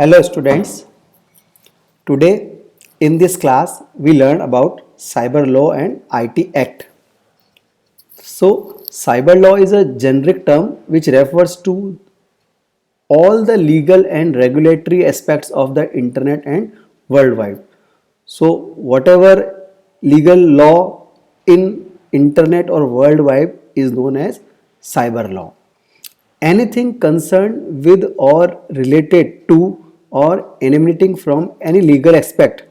Hello students, today in this class we learn about cyber law and IT Act. So cyber law is a generic term which refers to all the legal and regulatory aspects of the internet and worldwide. So whatever legal law in internet or worldwide is known as cyber law. Anything concerned with or related to or emanating from any legal aspect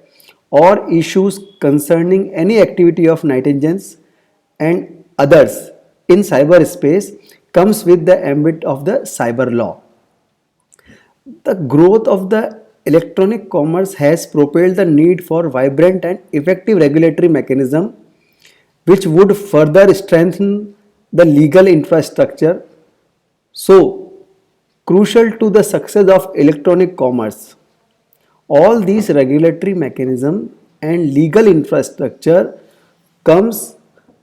or issues concerning any activity of netizens and others in cyberspace comes with the ambit of the cyber law. The growth of the electronic commerce has propelled the need for vibrant and effective regulatory mechanism which would further strengthen the legal infrastructure so crucial to the success of electronic commerce. All these regulatory mechanism and legal infrastructure comes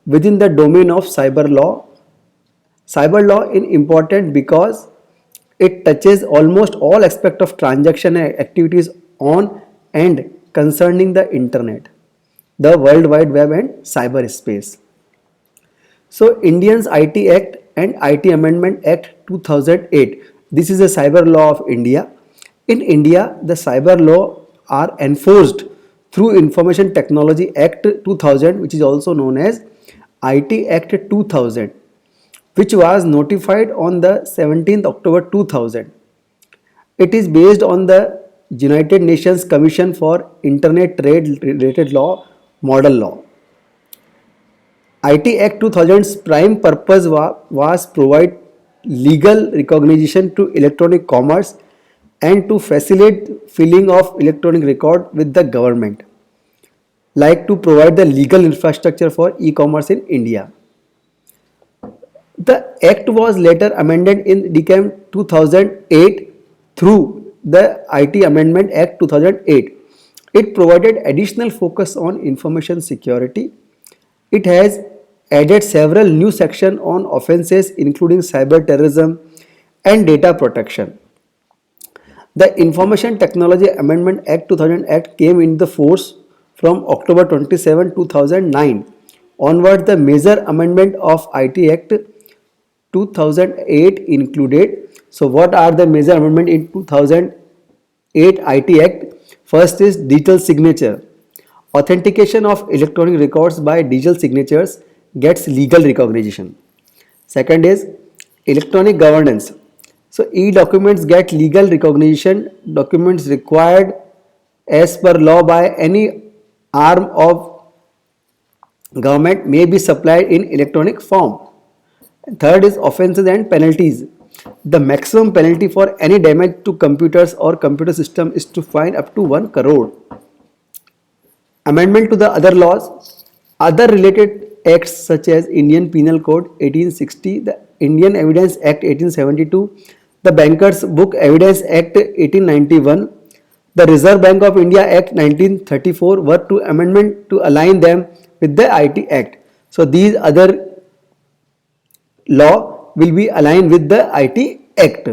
within the domain of cyber law. Cyber law is important because it touches almost all aspects of transaction activities on and concerning the internet, the World Wide Web and cyberspace. So Indians IT Act and IT Amendment Act 2008. This is a cyber law of India. In India, the cyber law are enforced through Information Technology Act 2000, which is also known as IT Act 2000, which was notified on the 17th October 2000. It is based on the United Nations Commission for Internet Trade Related Law Model Law. IT Act 2000's prime purpose was provide legal recognition to electronic commerce and to facilitate filling of electronic record with the government, like to provide the legal infrastructure for e-commerce in India. The Act was later amended in December 2008 through the IT Amendment Act 2008. It provided additional focus on information security. It has added several new sections on offences including cyber terrorism and data protection. The Information Technology Amendment Act 2000 Act came into force from October 27, 2009. Onward, the major amendment of IT Act 2008 included. So what are the major amendment in 2008 IT Act? First is digital signature. Authentication of electronic records by digital signatures gets legal recognition. Second is electronic governance. So e-documents get legal recognition. Documents required as per law by any arm of government may be supplied in electronic form. Third is offences and penalties. The maximum penalty for any damage to computers or computer system is to fine up to 1 crore. Amendment to the other laws. Other related acts such as Indian Penal Code 1860, the Indian Evidence Act 1872, the Bankers Book Evidence Act 1891, the Reserve Bank of India Act 1934 were to amendment to align them with the IT Act. So these other law will be aligned with the IT Act.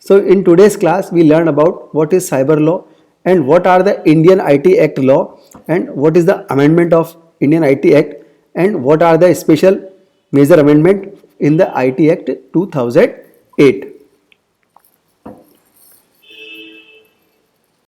So in today's class we learn about what is cyber law and what are the Indian IT Act law and what is the amendment of Indian IT Act and what are the special major amendment in the IT Act 2008.